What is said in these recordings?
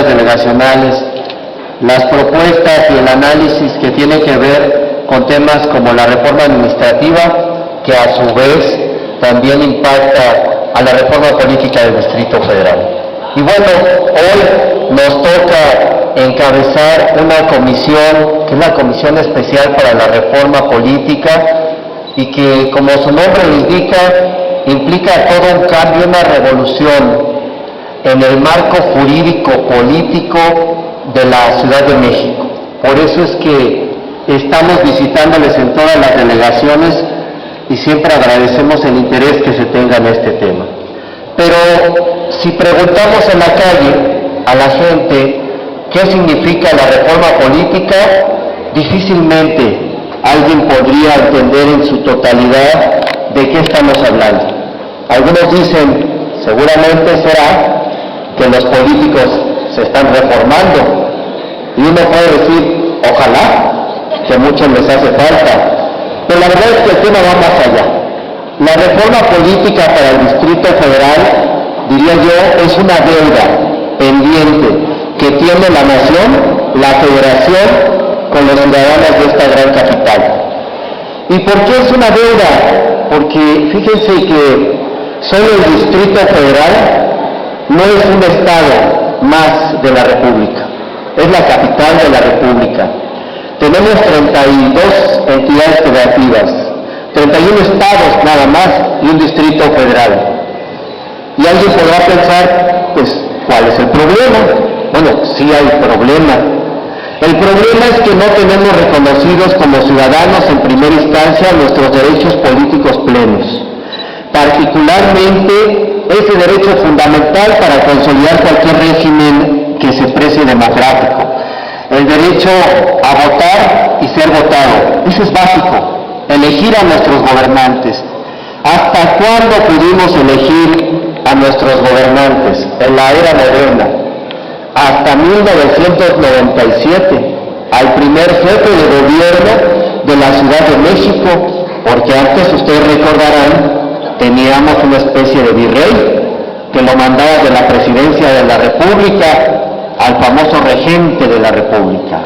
candidaturas delegacionales, las propuestas y el análisis que tienen que ver con temas como la reforma administrativa, que a su vez también impacta a la reforma política del Distrito Federal. Y bueno, hoy nos toca encabezar una comisión, que es la Comisión Especial para la Reforma Política, y que, como su nombre lo indica, implica todo un cambio, una revolución en el marco jurídico político de la Ciudad de México. Por eso es que estamos visitándoles en todas las delegaciones y siempre agradecemos el interés que se tenga en este tema. Pero si preguntamos en la calle a la gente qué significa la reforma política, difícilmente alguien podría entender en su totalidad de qué estamos hablando. Algunos dicen, seguramente será que los políticos se están reformando, y uno puede decir, ojalá, que a muchos les hace falta, pero la verdad es que el tema va más allá. La reforma política para el Distrito Federal, diría yo, es una deuda pendiente que tiene la nación, la federación, con los ciudadanos de esta gran capital. ¿Y por qué es una deuda? Porque fíjense que solo el Distrito Federal no es un estado más de la República, es la capital de la República. Tenemos 32 entidades federativas, 31 estados nada más y un Distrito Federal. Y alguien podrá pensar, pues, ¿cuál es el problema? Bueno, sí hay problema. El problema es que no tenemos reconocidos como ciudadanos en primera instancia nuestros derechos políticos plenos, particularmente ese derecho fundamental para consolidar cualquier régimen que se precie democrático, el derecho a votar y ser votado. Eso es básico, elegir a nuestros gobernantes. ¿Hasta cuándo pudimos elegir a nuestros gobernantes? En la era moderna. Hasta 1997, al primer jefe de gobierno de la Ciudad de México, porque antes, ustedes recordarán, teníamos una especie de virrey que lo mandaba de la presidencia de la República al famoso regente de la República,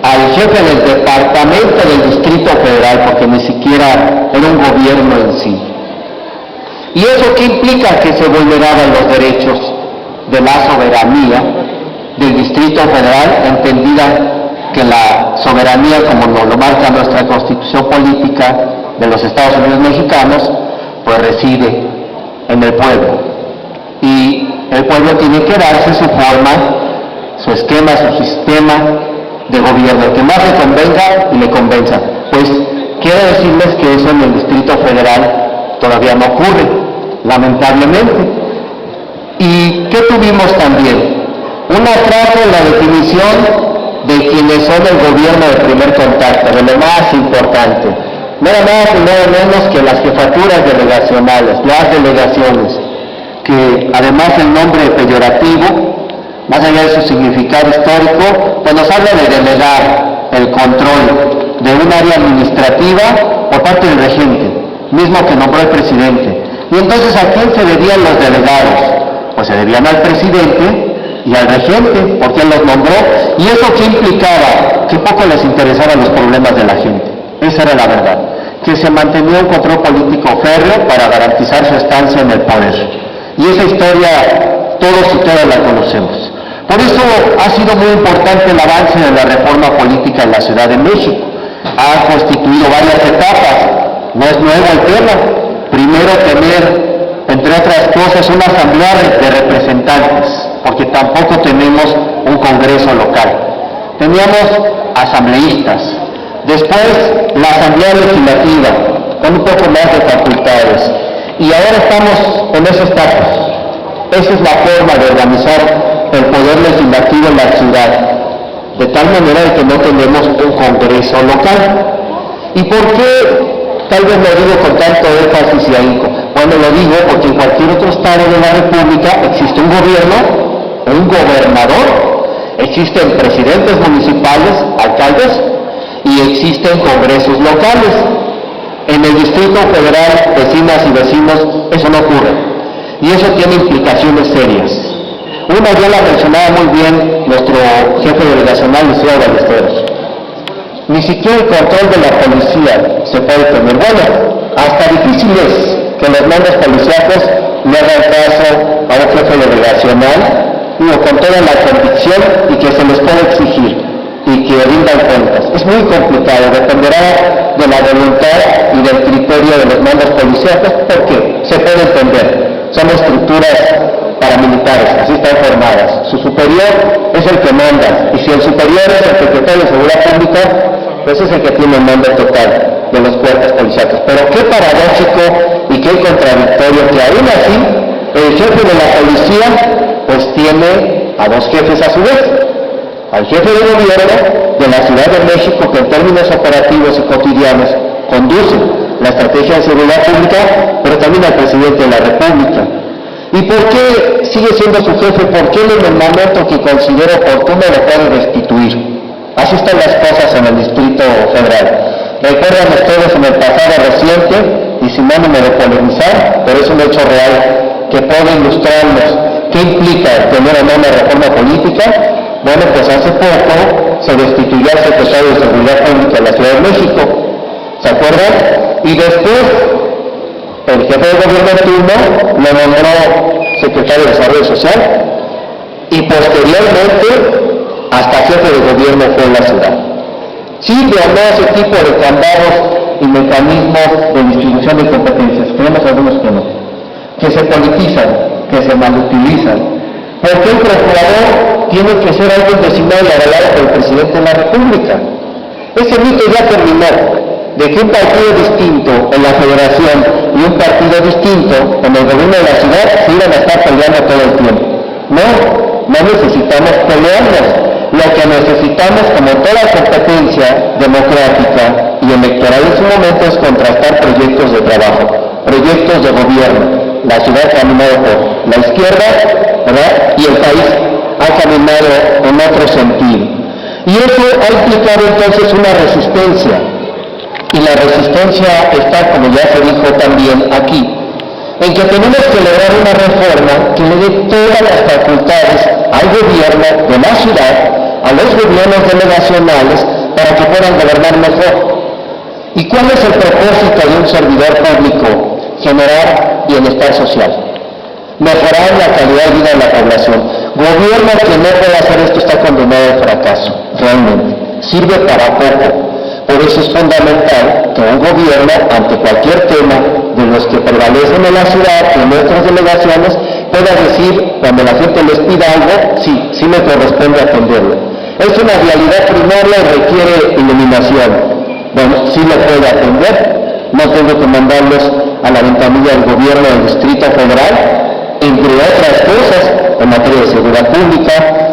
al jefe del departamento del Distrito Federal, porque ni siquiera era un gobierno en sí. ¿Y eso qué implica? Que se vulneraban los derechos de la soberanía del Distrito Federal, entendida que la soberanía, como nos lo marca nuestra Constitución Política de los Estados Unidos Mexicanos, pues reside en el pueblo. Y el pueblo tiene que darse su forma, su esquema, su sistema de gobierno, que más le convenga y le convenza. Pues quiero decirles que eso en el Distrito Federal todavía no ocurre, lamentablemente. ¿Y qué tuvimos también? Un atraso en la definición de quienes son el gobierno de primer contacto, de lo más importante. Nada más y nada menos que las jefaturas delegacionales, las delegaciones, que además el nombre peyorativo, más allá de su significado histórico, pues nos habla de delegar el control de un área administrativa por parte del regente, mismo que nombró el presidente. Y entonces, ¿a quién se debían los delegados? Pues se debían al presidente y al regente, porque él los nombró, y eso que implicaba que poco les interesaban los problemas de la gente. Esa era la verdad, que se mantenía un control político férreo para garantizar su estancia en el poder. Y esa historia todos y todas la conocemos. Por eso ha sido muy importante el avance de la reforma política en la Ciudad de México. Ha constituido varias etapas, no es nuevo el tema. Primero tener, entre otras cosas, una asamblea de representantes, porque tampoco tenemos un congreso local. Teníamos asambleístas. Después, la asamblea legislativa, con un poco más de facultades. Y ahora estamos en ese estatus. Esa es la forma de organizar el poder legislativo en la ciudad, de tal manera que no tenemos un congreso local. ¿Y por qué tal vez lo digo con tanto énfasis y ahínco? Bueno, lo digo porque en cualquier otro estado de la República existe un gobierno, un gobernador, existen presidentes municipales, alcaldes, y existen congresos locales. En el Distrito Federal, vecinas y vecinos, eso no ocurre. Y eso tiene implicaciones serias. Una ya la mencionaba muy bien nuestro jefe delegacional, Luis Ballesteros. Ni siquiera el control de la policía se puede tener. Bueno, hasta difícil es que los mandos policíacos le hagan caso a un jefe delegacional, con toda la convicción y que se les puede exigir y que rindan cuentas. Es muy complicado, dependerá de la voluntad y del criterio de los mandos policíacos, porque se puede entender, son estructuras paramilitares, así están formadas. Su superior es el que manda, y si el superior es el secretario de Seguridad Pública, pues es el que tiene el mando total de los cuerpos policíacos. Pero qué paradójico y qué contradictorio que aún así el jefe de la policía pues tiene a dos jefes a su vez, al jefe de gobierno de la Ciudad de México, que en términos operativos y cotidianos conduce la estrategia de seguridad pública, pero también al presidente de la República. ¿Y por qué sigue siendo su jefe? ¿Por qué en el momento que considera oportuno lo puede destituir? Así están las cosas en el Distrito Federal. Recuerdan ustedes en el pasado reciente, y sin ánimo de polemizar, pero es un hecho real que puede ilustrarnos qué implica tener o no una reforma política. Bueno, pues hace poco se destituyó al secretario de Seguridad Pública de la Ciudad de México, ¿se acuerdan? Y después el jefe de gobierno en turno lo nombró secretario de Desarrollo Social y posteriormente hasta jefe de gobierno fue en la ciudad. ¿Sirve o no ese tipo de candados y mecanismos de distribución de competencias? Creemos algunos que no, que se politizan, que se malutilizan. ¿Por qué el procurador tiene que ser alguien designado y avalado por el presidente de la República? Ese mito ya terminó, de que un partido distinto en la federación y un partido distinto en el gobierno de la ciudad se iban a estar peleando todo el tiempo. No necesitamos pelearnos. Lo que necesitamos, como toda competencia democrática y electoral en su momento, es contrastar proyectos de trabajo, proyectos de gobierno. La ciudad ha caminado por la izquierda, ¿verdad? Y el país ha caminado en otro sentido. Y eso ha implicado entonces una resistencia. Y la resistencia está, como ya se dijo también aquí, en que tenemos que lograr una reforma que le dé todas las facultades al gobierno de la ciudad, a los gobiernos delegacionales, para que puedan gobernar mejor. ¿Y cuál es el propósito de un servidor público? Generar bienestar social, mejorar la calidad de vida de la población. Gobierno que no pueda hacer esto está condenado al fracaso, realmente. Sirve para poco. Por eso es fundamental que un gobierno, ante cualquier tema de los que prevalecen en la ciudad, en nuestras delegaciones, pueda decir, cuando la gente les pida algo, sí me corresponde atenderlo. Es una realidad primaria y requiere iluminación. Bueno, sí lo puede atender. No tengo que mandarlos a la ventanilla del gobierno del Distrito Federal, entre otras cosas, en materia de seguridad pública,